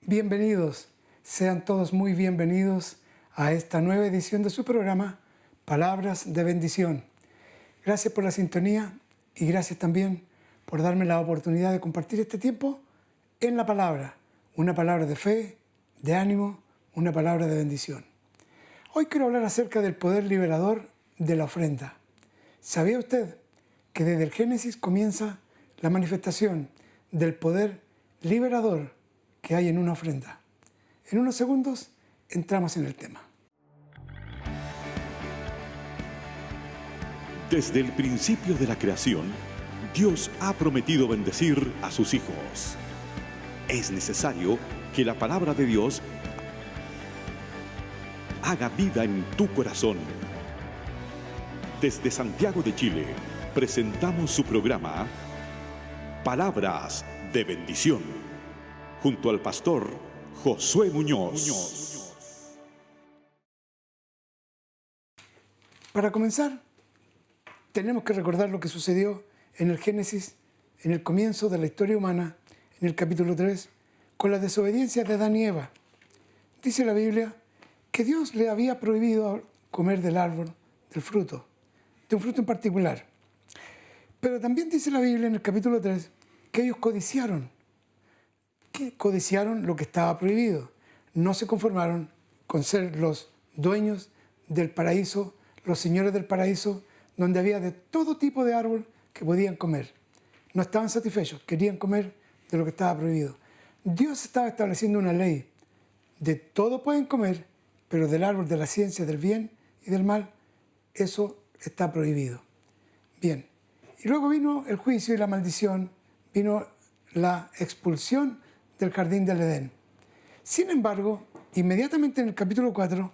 Bienvenidos, sean todos muy bienvenidos a esta nueva edición de su programa Palabras de Bendición. Gracias por la sintonía y gracias también por darme la oportunidad de compartir este tiempo en la palabra, una palabra de fe, de ánimo, una palabra de bendición. Hoy quiero hablar acerca del poder liberador de la ofrenda. ¿Sabía usted que desde el Génesis comienza la manifestación del poder liberador que hay en una ofrenda? En unos segundos entramos en el tema. Desde el principio de la creación, Dios ha prometido bendecir a sus hijos. Es necesario que la palabra de Dios haga vida en tu corazón. Desde Santiago de Chile, presentamos su programa Palabras de Bendición, junto al pastor Josué Muñoz. Para comenzar, tenemos que recordar lo que sucedió en el Génesis, en el comienzo de la historia humana, en el capítulo 3, con la desobediencia de Adán y Eva. Dice la Biblia que Dios le había prohibido comer del árbol, del fruto, de un fruto en particular. Pero también dice la Biblia en el capítulo 3 que ellos codiciaron lo que estaba prohibido. No se conformaron con ser los dueños del paraíso, los señores del paraíso, donde había de todo tipo de árbol que podían comer. No estaban satisfechos, querían comer de lo que estaba prohibido. Dios estaba estableciendo una ley. De todo pueden comer, pero del árbol de la ciencia del bien y del mal, eso está prohibido. Bien, y luego vino el juicio y la maldición, vino la expulsión del jardín del Edén. Sin embargo, inmediatamente en el capítulo 4,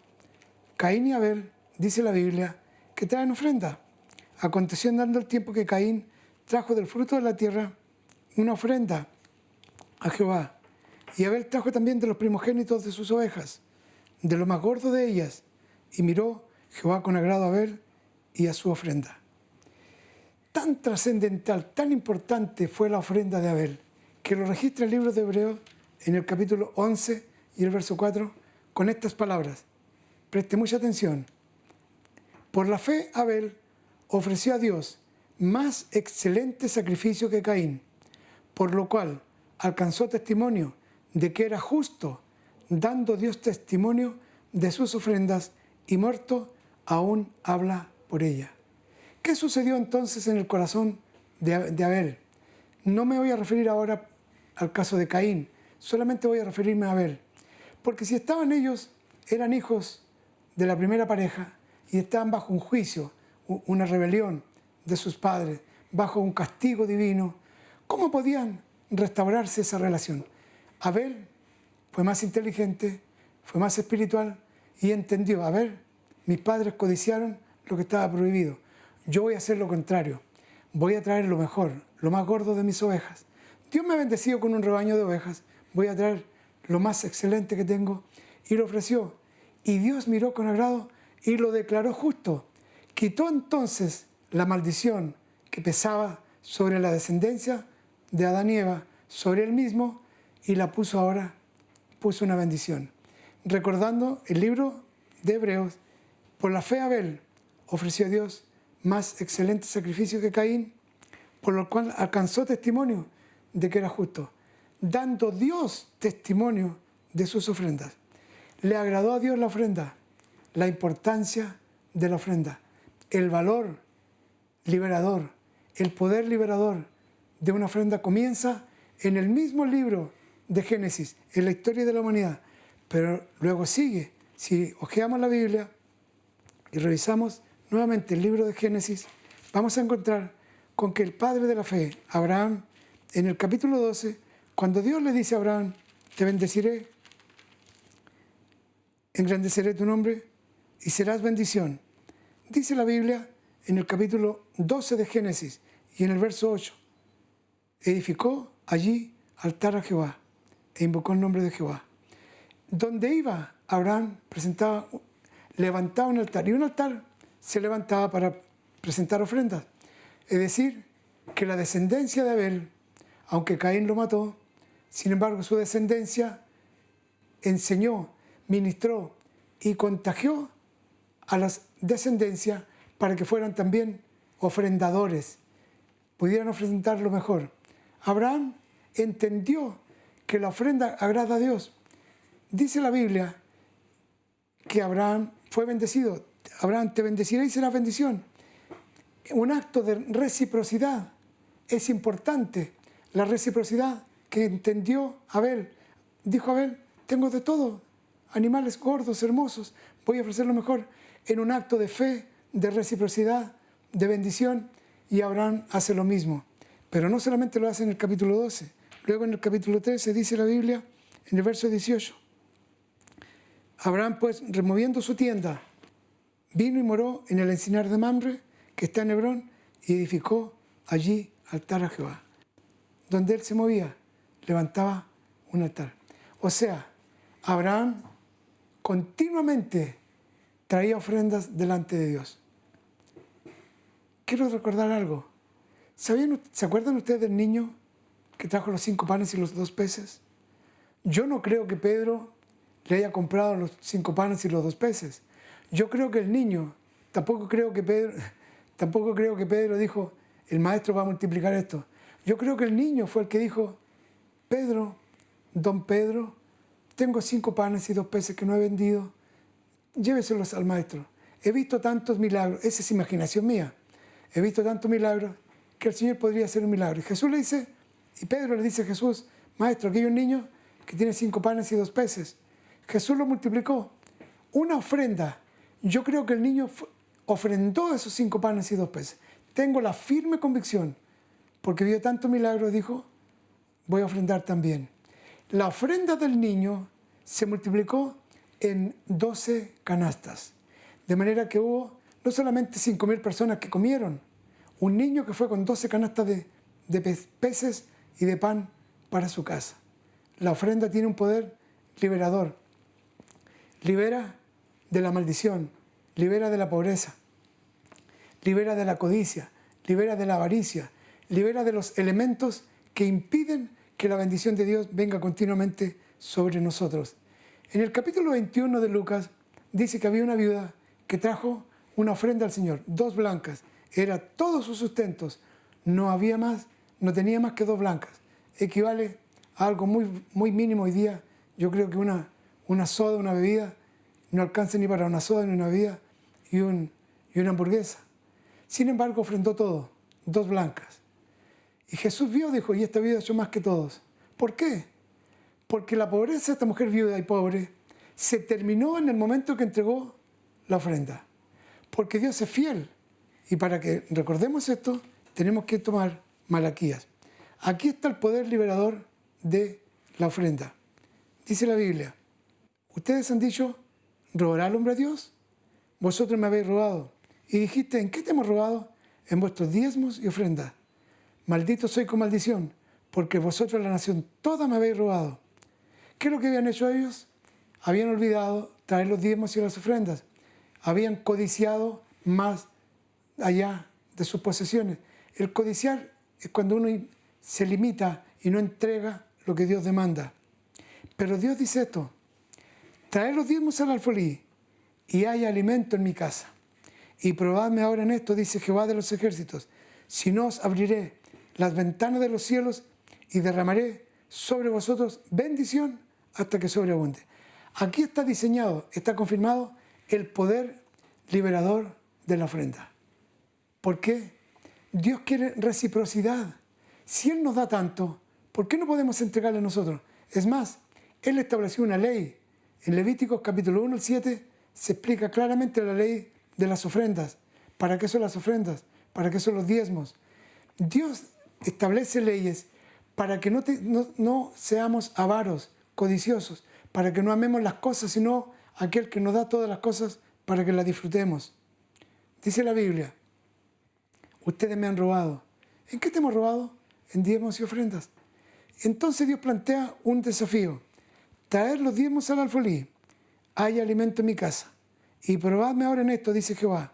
Caín y Abel, dice la Biblia, que traen ofrenda. Aconteció andando el tiempo que Caín trajo del fruto de la tierra una ofrenda a Jehová. Y Abel trajo también de los primogénitos de sus ovejas, de lo más gordo de ellas. Y miró Jehová con agrado a Abel y a su ofrenda. Tan trascendental, tan importante fue la ofrenda de Abel, que lo registra el libro de Hebreos en el capítulo 11 y el verso 4, con estas palabras. Preste mucha atención. Por la fe, Abel ofreció a Dios más excelente sacrificio que Caín, por lo cual alcanzó testimonio de que era justo, dando Dios testimonio de sus ofrendas, y muerto aún habla por ella. ¿Qué sucedió entonces en el corazón de Abel? No me voy a referir ahora al caso de Caín, solamente voy a referirme a Abel. Porque si estaban ellos, eran hijos de la primera pareja y estaban bajo un juicio, una rebelión de sus padres, bajo un castigo divino, ¿cómo podían restaurarse esa relación? Abel fue más inteligente, fue más espiritual y entendió, a ver, mis padres codiciaron lo que estaba prohibido. Yo voy a hacer lo contrario, voy a traer lo mejor, lo más gordo de mis ovejas. Dios me ha bendecido con un rebaño de ovejas, voy a traer lo más excelente que tengo, y lo ofreció. Y Dios miró con agrado y lo declaró justo. Quitó entonces la maldición que pesaba sobre la descendencia de Adán y Eva, sobre él mismo, y la puso ahora, puso una bendición. Recordando el libro de Hebreos, por la fe Abel ofreció a Dios más excelente sacrificio que Caín, por lo cual alcanzó testimonio de que era justo, dando Dios testimonio de sus ofrendas. Le agradó a Dios la ofrenda, la importancia de la ofrenda, el valor liberador, el poder liberador de una ofrenda comienza en el mismo libro de Génesis, en la historia de la humanidad, pero luego sigue. Si hojeamos la Biblia y revisamos nuevamente el libro de Génesis, vamos a encontrar con que el padre de la fe, Abraham, en el capítulo 12, cuando Dios le dice a Abraham, te bendeciré, engrandeceré tu nombre y serás bendición. Dice la Biblia en el capítulo 12 de Génesis y en el verso 8, edificó allí altar a Jehová e invocó el nombre de Jehová. Donde iba Abraham levantaba un altar, y un altar se levantaba para presentar ofrendas. Es decir, que la descendencia de Abel, aunque Caín lo mató, sin embargo su descendencia enseñó, ministró y contagió a la descendencia para que fueran también ofrendadores, pudieran ofrendar lo mejor. Abraham entendió que la ofrenda agrada a Dios. Dice la Biblia que Abraham fue bendecido. Abraham, te bendeciré y serás bendición. Un acto de reciprocidad es importante. La reciprocidad que entendió Abel. Dijo Abel, tengo de todo, animales gordos, hermosos, voy a ofrecer lo mejor. En un acto de fe, de reciprocidad, de bendición, y Abraham hace lo mismo. Pero no solamente lo hace en el capítulo 12, luego en el capítulo 13 dice la Biblia, en el verso 18, Abraham pues, removiendo su tienda, vino y moró en el encinar de Mamre, que está en Hebrón, y edificó allí altar a Jehová. Donde él se movía, levantaba un altar. O sea, Abraham continuamente traía ofrendas delante de Dios. Quiero recordar algo. ¿Se acuerdan ustedes del niño que trajo los 5 panes y los 2 peces? Yo no creo que Pedro le haya comprado los 5 panes y los 2 peces. Yo creo que el niño, tampoco creo que Pedro dijo, el maestro va a multiplicar esto. Yo creo que el niño fue el que dijo, Pedro, don Pedro, tengo 5 panes y 2 peces que no he vendido, lléveselos al maestro. He visto tantos milagros, esa es imaginación mía, he visto tantos milagros que el Señor podría hacer un milagro. Y Jesús le dice, y Pedro le dice a Jesús, maestro, aquí hay un niño que tiene 5 panes y 2 peces. Jesús lo multiplicó. Una ofrenda. Yo creo que el niño ofrendó esos 5 panes y 2 peces. Tengo la firme convicción, porque vio tantos milagros, dijo, voy a ofrendar también. La ofrenda del niño se multiplicó en 12 canastas. De manera que hubo no solamente 5.000 personas que comieron, un niño que fue con 12 canastas de peces y de pan para su casa. La ofrenda tiene un poder liberador. Libera de la maldición, libera de la pobreza, libera de la codicia, libera de la avaricia, libera de los elementos que impiden que la bendición de Dios venga continuamente sobre nosotros. En el capítulo 21 de Lucas dice que había una viuda que trajo una ofrenda al Señor, 2 blancas, era todo su sustento, no había más, no tenía más que 2 blancas. Equivale a algo muy mínimo hoy día. Yo creo que una soda, una bebida, no alcanza ni para una soda ni una bebida y una hamburguesa. Sin embargo, ofrendó todo, 2 blancas. Y Jesús vio, dijo, y esta viuda ha hecho más que todos. ¿Por qué? Porque la pobreza de esta mujer viuda y pobre se terminó en el momento que entregó la ofrenda. Porque Dios es fiel. Y para que recordemos esto, tenemos que tomar Malaquías. Aquí está el poder liberador de la ofrenda. Dice la Biblia, ustedes han dicho, ¿robará el hombre a Dios? Vosotros me habéis robado. Y dijiste, ¿en qué te hemos robado? En vuestros diezmos y ofrendas. Maldito soy con maldición, porque vosotros la nación toda me habéis robado. ¿Qué es lo que habían hecho ellos? Habían olvidado traer los diezmos y las ofrendas. Habían codiciado más allá de sus posesiones. El codiciar es cuando uno se limita y no entrega lo que Dios demanda. Pero Dios dice esto, traed los diezmos al alfolí y hay alimento en mi casa. Y probadme ahora en esto, dice Jehová de los ejércitos, si no os abriré las ventanas de los cielos y derramaré sobre vosotros bendición hasta que sobreabunde. Aquí está diseñado, está confirmado el poder liberador de la ofrenda. ¿Por qué? Dios quiere reciprocidad. Si Él nos da tanto, ¿por qué no podemos entregarle a nosotros? Es más, Él estableció una ley. En Levíticos capítulo 1 al 7 se explica claramente la ley de las ofrendas. ¿Para qué son las ofrendas? ¿Para qué son los diezmos? Dios establece leyes para que no seamos avaros, codiciosos, para que no amemos las cosas, sino aquel que nos da todas las cosas para que las disfrutemos. Dice la Biblia, ustedes me han robado. ¿En qué te hemos robado? En diezmos y ofrendas. Entonces Dios plantea un desafío. Traer los diezmos al alfolí. Hay alimento en mi casa. Y probadme ahora en esto, dice Jehová.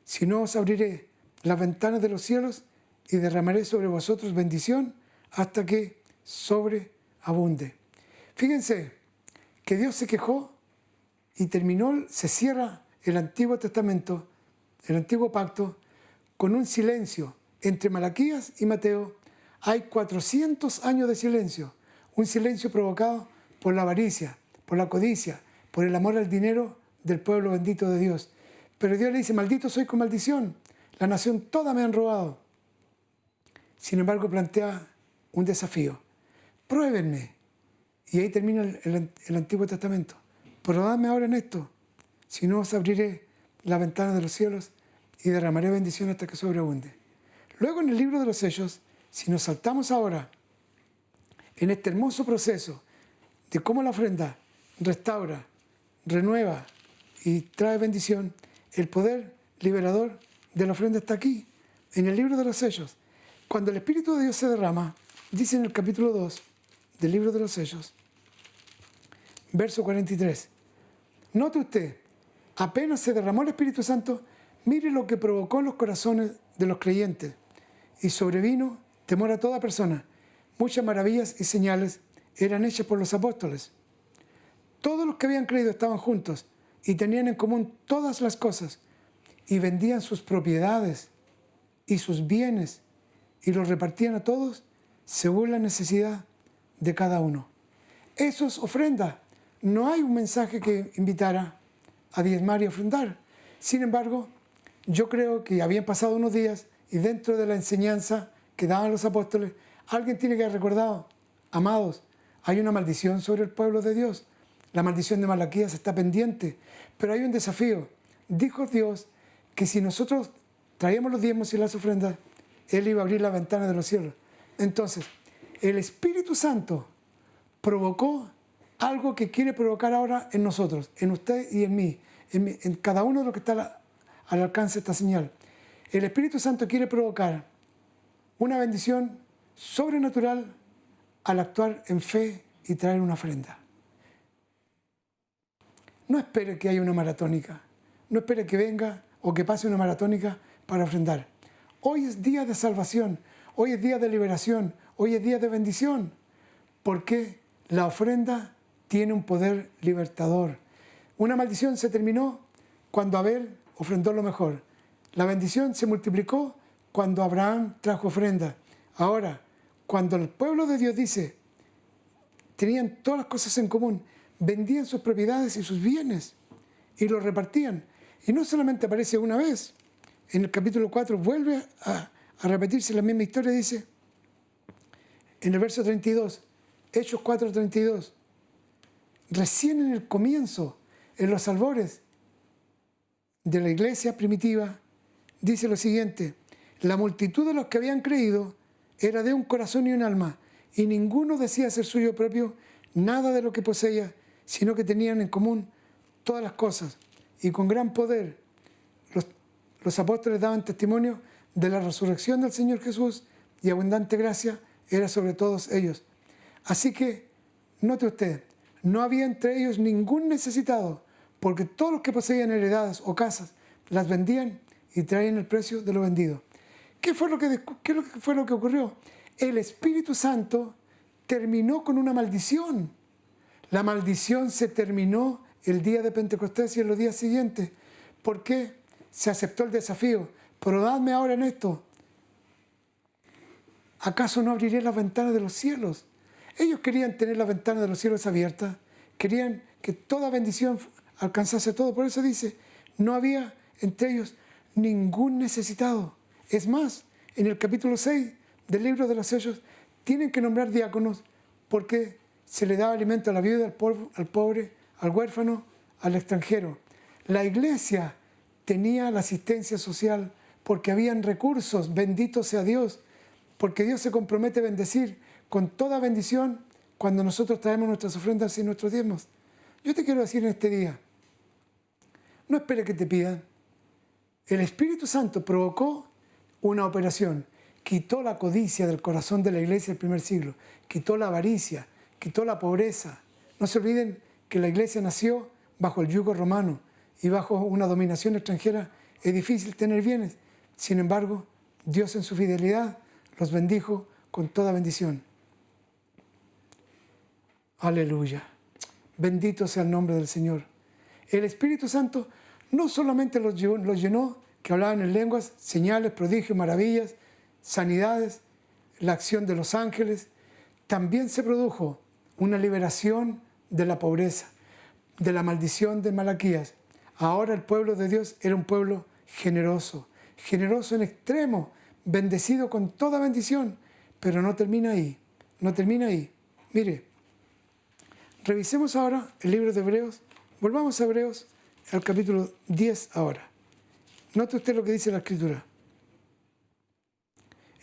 Si no os abriré las ventanas de los cielos y derramaré sobre vosotros bendición hasta que sobreabunde. Fíjense que Dios se quejó y se cierra el Antiguo Testamento, el Antiguo Pacto, con un silencio. Entre Malaquías y Mateo hay 400 años de silencio, un silencio provocado por la avaricia, por la codicia, por el amor al dinero del pueblo bendito de Dios. Pero Dios le dice, maldito soy con maldición, la nación toda me han robado. Sin embargo, plantea un desafío. Pruébenme. Y ahí termina el Antiguo Testamento. Probadme ahora en esto. Si no, os abriré la ventana de los cielos y derramaré bendición hasta que sobreabunde. Luego, en el libro de los sellos, si nos saltamos ahora en este hermoso proceso de cómo la ofrenda restaura, renueva y trae bendición, el poder liberador de la ofrenda está aquí, en el libro de los sellos. Cuando el Espíritu de Dios se derrama, dice en el capítulo 2 del libro de los sellos, verso 43. Note usted, apenas se derramó el Espíritu Santo, mire lo que provocó en los corazones de los creyentes. Y sobrevino temor a toda persona. Muchas maravillas y señales eran hechas por los apóstoles. Todos los que habían creído estaban juntos y tenían en común todas las cosas y vendían sus propiedades y sus bienes y los repartían a todos según la necesidad de cada uno. Eso es ofrenda. No hay un mensaje que invitara a diezmar y ofrendar. Sin embargo, yo creo que habían pasado unos días y dentro de la enseñanza que daban los apóstoles, alguien tiene que haber recordado, amados, hay una maldición sobre el pueblo de Dios. La maldición de Malaquías está pendiente, pero hay un desafío. Dijo Dios que si nosotros traíamos los diezmos y las ofrendas, Él iba a abrir la ventana de los cielos. Entonces, el Espíritu Santo provocó algo que quiere provocar ahora en nosotros, en usted y en mí, en cada uno de los que está al alcance de esta señal. El Espíritu Santo quiere provocar una bendición sobrenatural al actuar en fe y traer una ofrenda. No espere que haya una maratónica, no espere que venga o que pase una maratónica para ofrendar. Hoy es día de salvación, hoy es día de liberación, hoy es día de bendición, porque la ofrenda tiene un poder libertador. Una maldición se terminó cuando Abel ofrendó lo mejor. La bendición se multiplicó cuando Abraham trajo ofrenda. Ahora, cuando el pueblo de Dios dice, tenían todas las cosas en común, vendían sus propiedades y sus bienes y los repartían. Y no solamente aparece una vez, en el capítulo 4 vuelve a repetirse la misma historia, dice, en el verso 32, Hechos 4:32, recién en el comienzo, en los albores de la iglesia primitiva, dice lo siguiente, la multitud de los que habían creído era de un corazón y un alma, y ninguno decía ser suyo propio nada de lo que poseía, sino que tenían en común todas las cosas. Y con gran poder los apóstoles daban testimonio de la resurrección del Señor Jesús, y abundante gracia era sobre todos ellos. Así que, note usted, no había entre ellos ningún necesitado, porque todos los que poseían heredades o casas las vendían y traían el precio de lo vendido. ¿Qué fue lo que ocurrió? El Espíritu Santo terminó con una maldición. La maldición se terminó el día de Pentecostés y en los días siguientes. ¿Por qué? Se aceptó el desafío. Probadme ahora en esto. ¿Acaso no abriré las ventanas de los cielos? Ellos querían tener las ventanas de los cielos abiertas. Querían que toda bendición alcanzase todo. Por eso dice, no había entre ellos ningún necesitado. Es más, en el capítulo 6 del libro de los sellos, tienen que nombrar diáconos porque se le daba alimento a la viuda, al pobre, al huérfano, al extranjero. La iglesia tenía la asistencia social porque habían recursos, bendito sea Dios, porque Dios se compromete a bendecir con toda bendición cuando nosotros traemos nuestras ofrendas y nuestros diezmos. Yo te quiero decir en este día, no espere que te pidan. El Espíritu Santo provocó una operación, quitó la codicia del corazón de la iglesia del primer siglo, quitó la avaricia, quitó la pobreza. No se olviden que la iglesia nació bajo el yugo romano y bajo una dominación extranjera es difícil tener bienes. Sin embargo, Dios en su fidelidad los bendijo con toda bendición. Aleluya. Bendito sea el nombre del Señor. El Espíritu Santo no solamente los llenó, que hablaban en lenguas, señales, prodigios, maravillas, sanidades, la acción de los ángeles. También se produjo una liberación de la pobreza, de la maldición de Malaquías. Ahora el pueblo de Dios era un pueblo generoso, generoso en extremo, bendecido con toda bendición, pero no termina ahí, no termina ahí. Mire, revisemos ahora el libro de Hebreos, volvamos a Hebreos, al capítulo 10 ahora. Note usted lo que dice la Escritura.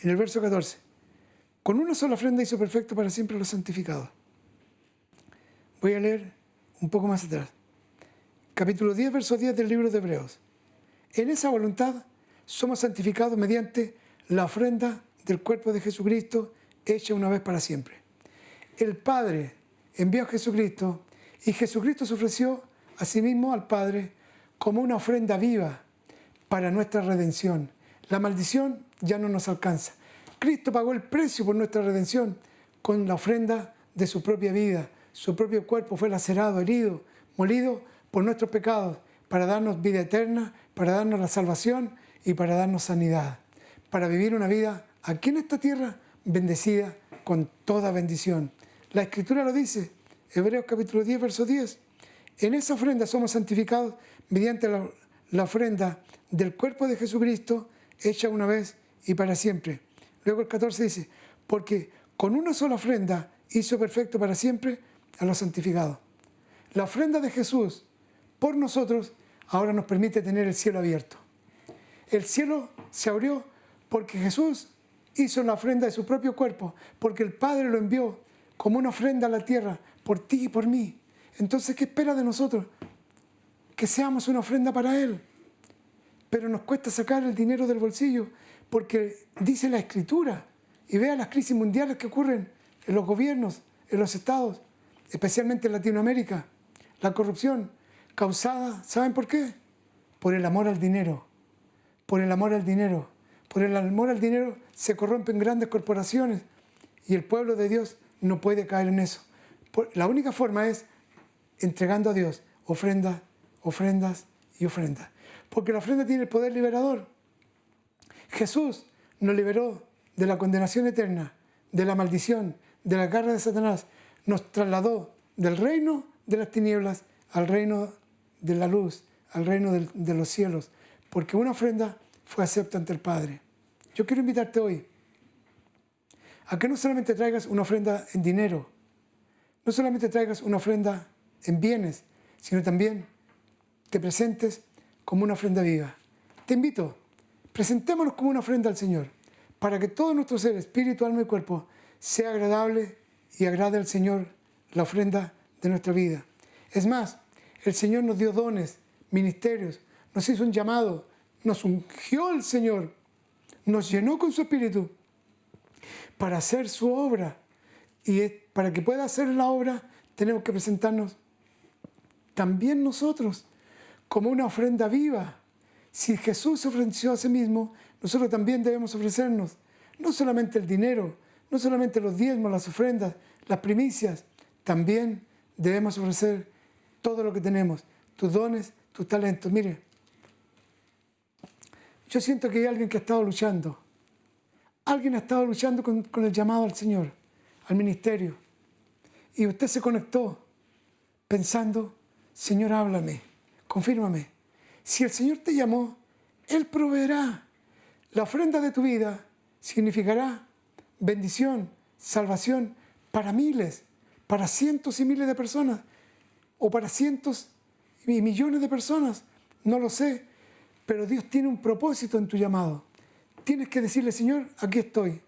En el verso 14, con una sola ofrenda hizo perfecto para siempre los santificados. Voy a leer un poco más atrás. Capítulo 10, verso 10 del libro de Hebreos. En esa voluntad somos santificados mediante la ofrenda del cuerpo de Jesucristo hecha una vez para siempre. El Padre envió a Jesucristo y Jesucristo se ofreció a sí mismo al Padre como una ofrenda viva para nuestra redención. La maldición ya no nos alcanza. Cristo pagó el precio por nuestra redención con la ofrenda de su propia vida. Su propio cuerpo fue lacerado, herido, molido por nuestros pecados para darnos vida eterna, para darnos la salvación y para darnos sanidad. Para vivir una vida aquí en esta tierra bendecida con toda bendición. La Escritura lo dice, Hebreos capítulo 10, verso 10. En esa ofrenda somos santificados mediante la ofrenda del cuerpo de Jesucristo hecha una vez y para siempre. Luego el 14 dice, porque con una sola ofrenda hizo perfecto para siempre a los santificados. La ofrenda de Jesús por nosotros ahora nos permite tener el cielo abierto. El cielo se abrió porque Jesús hizo la ofrenda de su propio cuerpo, porque el Padre lo envió como una ofrenda a la tierra por ti y por mí. Entonces, ¿qué espera de nosotros? Que seamos una ofrenda para Él. Pero nos cuesta sacar el dinero del bolsillo porque dice la Escritura, y vea las crisis mundiales que ocurren en los gobiernos, en los estados, especialmente en Latinoamérica. La corrupción causada, ¿saben por qué? Por el amor al dinero. Por el amor al dinero. Por el amor al dinero se corrompen grandes corporaciones y el pueblo de Dios no puede caer en eso. La única forma es entregando a Dios ofrendas, ofrendas y ofrendas. Porque la ofrenda tiene el poder liberador. Jesús nos liberó de la condenación eterna, de la maldición, de la garra de Satanás. Nos trasladó del reino de las tinieblas al reino de la luz, al reino de los cielos. Porque una ofrenda fue acepta ante el Padre. Yo quiero invitarte hoy a que no solamente traigas una ofrenda en dinero, no solamente traigas una ofrenda en bienes, sino también te presentes como una ofrenda viva. Te invito, presentémonos como una ofrenda al Señor, para que todo nuestro ser, espíritu, alma y cuerpo, sea agradable y agrade al Señor la ofrenda de nuestra vida. Es más, el Señor nos dio dones, ministerios, nos hizo un llamado, nos ungió el Señor, nos llenó con su espíritu para hacer su obra. Y para que pueda hacer la obra, tenemos que presentarnos también nosotros como una ofrenda viva. Si Jesús se ofreció a sí mismo, nosotros también debemos ofrecernos. No solamente el dinero, no solamente los diezmos, las ofrendas, las primicias. También debemos ofrecer todo lo que tenemos, tus dones, tus talentos. Mire, yo siento que hay alguien que ha estado luchando. Alguien ha estado luchando con el llamado al Señor, al ministerio. Y usted se conectó pensando, Señor, háblame, confírmame. Si el Señor te llamó, Él proveerá. La ofrenda de tu vida significará bendición, salvación para miles, para cientos y miles de personas, o para cientos y millones de personas, no lo sé, pero Dios tiene un propósito en tu llamado. Tienes que decirle, Señor, aquí estoy.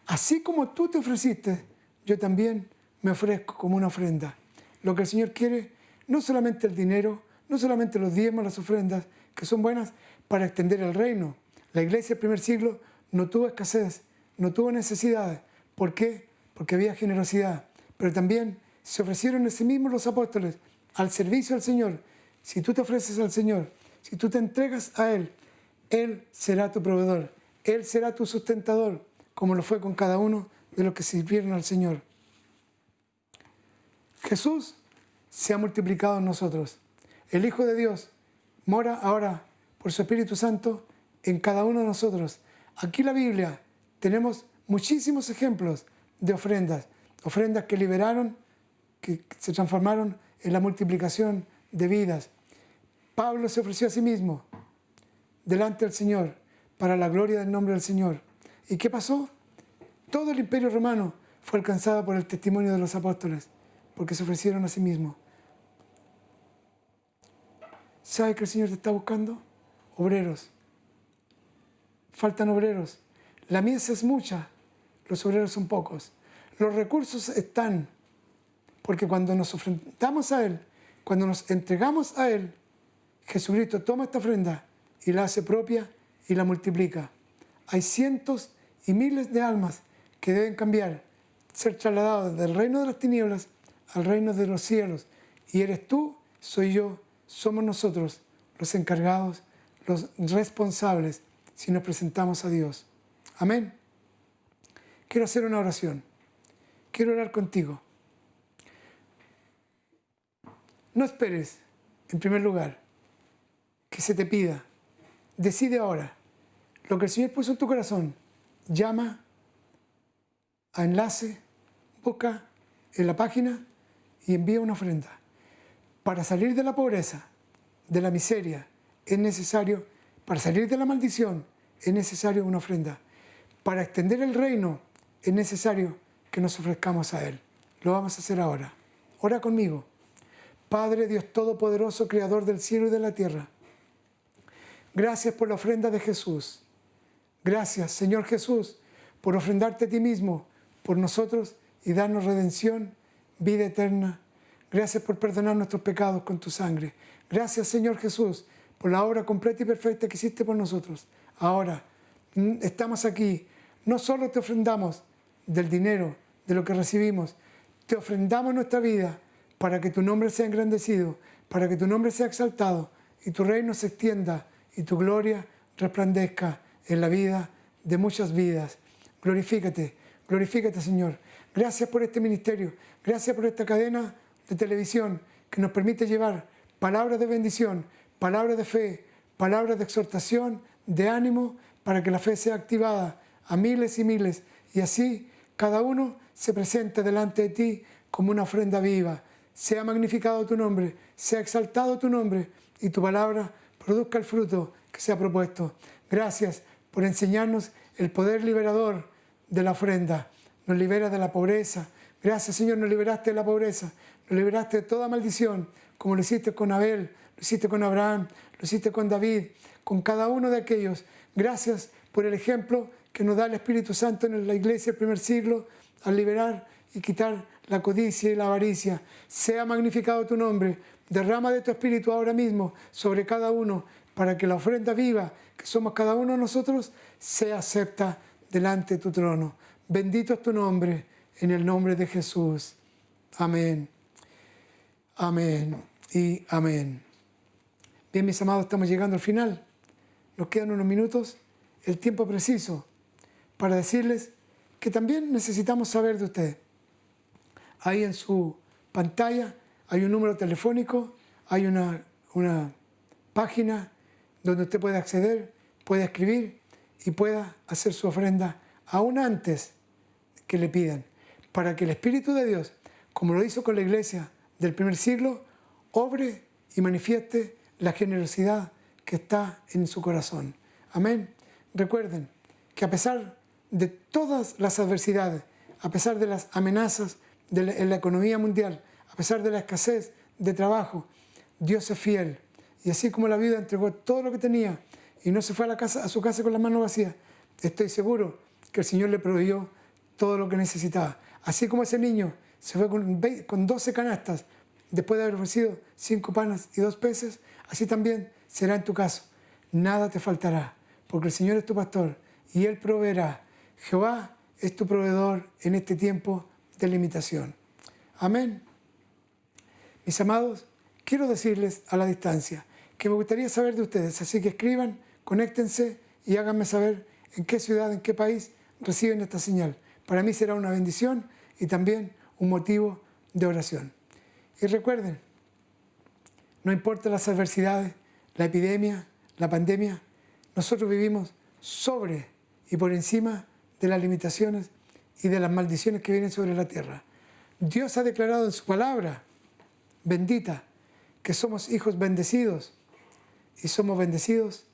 Así como tú te ofreciste, yo también me ofrezco como una ofrenda. Lo que el Señor quiere, no solamente el dinero, no solamente los diezmos, las ofrendas, que son buenas para extender el reino. La iglesia del primer siglo no tuvo escasez, no tuvo necesidades. ¿Por qué? Porque había generosidad. Pero también se ofrecieron a sí mismos los apóstoles al servicio al Señor. Si tú te ofreces al Señor, si tú te entregas a Él, Él será tu proveedor. Él será tu sustentador, como lo fue con cada uno de los que sirvieron al Señor. Jesús sea multiplicado en nosotros. El Hijo de Dios mora ahora por su Espíritu Santo en cada uno de nosotros. Aquí en la Biblia tenemos muchísimos ejemplos de ofrendas que liberaron, que se transformaron en la multiplicación de vidas. Pablo se ofreció a sí mismo delante del Señor para la gloria del nombre del Señor. ¿Y qué pasó? Todo el imperio romano fue alcanzado por el testimonio de los apóstoles, porque se ofrecieron a sí mismos. ¿Sabe que el Señor te está buscando? Obreros. Faltan obreros. La mies es mucha, los obreros son pocos. Los recursos están, porque cuando nos enfrentamos a Él, cuando nos entregamos a Él, Jesucristo toma esta ofrenda y la hace propia y la multiplica. Hay cientos y miles de almas que deben cambiar, ser trasladados del reino de las tinieblas al reino de los cielos. Y eres tú, soy yo, somos nosotros los encargados, los responsables, si nos presentamos a Dios. Amén. Quiero hacer una oración. Quiero orar contigo. No esperes, en primer lugar, que se te pida. Decide ahora. Lo que el Señor puso en tu corazón, llama a enlace, busca en la página y envía una ofrenda. Para salir de la pobreza, de la miseria, es necesario, para salir de la maldición, es necesario una ofrenda. Para extender el reino, es necesario que nos ofrezcamos a Él. Lo vamos a hacer ahora. Ora conmigo. Padre Dios Todopoderoso, Creador del cielo y de la tierra, gracias por la ofrenda de Jesús. Gracias, Señor Jesús, por ofrendarte a ti mismo, por nosotros y darnos redención, vida eterna. Gracias por perdonar nuestros pecados con tu sangre. Gracias, Señor Jesús, por la obra completa y perfecta que hiciste por nosotros. Ahora estamos aquí. No solo te ofrendamos del dinero, de lo que recibimos, te ofrendamos nuestra vida para que tu nombre sea engrandecido, para que tu nombre sea exaltado y tu reino se extienda y tu gloria resplandezca en la vida de muchas vidas. Glorifícate, glorifícate, Señor. Gracias por este ministerio, gracias por esta cadena de televisión que nos permite llevar palabras de bendición, palabras de fe, palabras de exhortación, de ánimo, para que la fe sea activada a miles y miles, y así cada uno se presente delante de ti como una ofrenda viva. Sea magnificado tu nombre, sea exaltado tu nombre, y tu palabra produzca el fruto que se ha propuesto. Gracias por enseñarnos el poder liberador de la ofrenda. Nos libera de la pobreza. Gracias, Señor, nos liberaste de la pobreza, nos liberaste de toda maldición, como lo hiciste con Abel, lo hiciste con Abraham, lo hiciste con David, con cada uno de aquellos. Gracias por el ejemplo que nos da el Espíritu Santo en la iglesia del primer siglo, al liberar y quitar la codicia y la avaricia. Sea magnificado tu nombre. Derrama de tu Espíritu ahora mismo sobre cada uno, para que la ofrenda viva que somos cada uno de nosotros sea acepta delante de tu trono. Bendito es tu nombre, en el nombre de Jesús. Amén. Amén y amén. Bien, mis amados, estamos llegando al final. Nos quedan unos minutos, el tiempo preciso, para decirles que también necesitamos saber de ustedes. Ahí en su pantalla hay un número telefónico, hay una página donde usted puede acceder, puede escribir y pueda hacer su ofrenda aún antes que le pidan, para que el Espíritu de Dios, como lo hizo con la iglesia del primer siglo, obre y manifieste la generosidad que está en su corazón. Amén. Recuerden que a pesar de todas las adversidades, a pesar de las amenazas en la economía mundial, a pesar de la escasez de trabajo, Dios es fiel. Y así como la viuda entregó todo lo que tenía y no se fue a su casa con las manos vacías, estoy seguro que el Señor le proveyó todo lo que necesitaba. Así como ese niño se fue con 12 canastas después de haber ofrecido 5 panes y 2 peces, así también será en tu caso. Nada te faltará, porque el Señor es tu pastor y Él proveerá. Jehová es tu proveedor en este tiempo de limitación. Amén. Mis amados, quiero decirles a la distancia que me gustaría saber de ustedes, así que escriban, conéctense y háganme saber en qué ciudad, en qué país reciben esta señal. Para mí será una bendición y también un motivo de oración. Y recuerden No importa las adversidades, la epidemia, la pandemia, nosotros vivimos sobre y por encima de las limitaciones y de las maldiciones que vienen sobre la tierra. Dios ha declarado en su palabra bendita que somos hijos bendecidos y somos bendecidos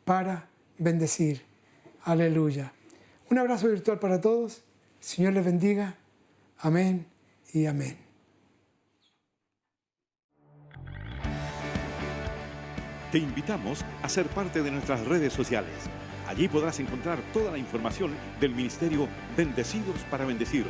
para bendecir. Aleluya. Un abrazo virtual para todos. Señor les bendiga. Amén y amén. Te invitamos a ser parte de nuestras redes sociales. Allí podrás encontrar toda la información del Ministerio Bendecidos para Bendecir,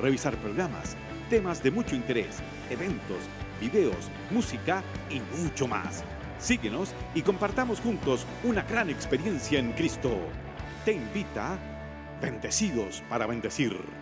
revisar programas, temas de mucho interés, eventos, videos, música y mucho más. Síguenos y compartamos juntos una gran experiencia en Cristo. Te invita Bendecidos para Bendecir.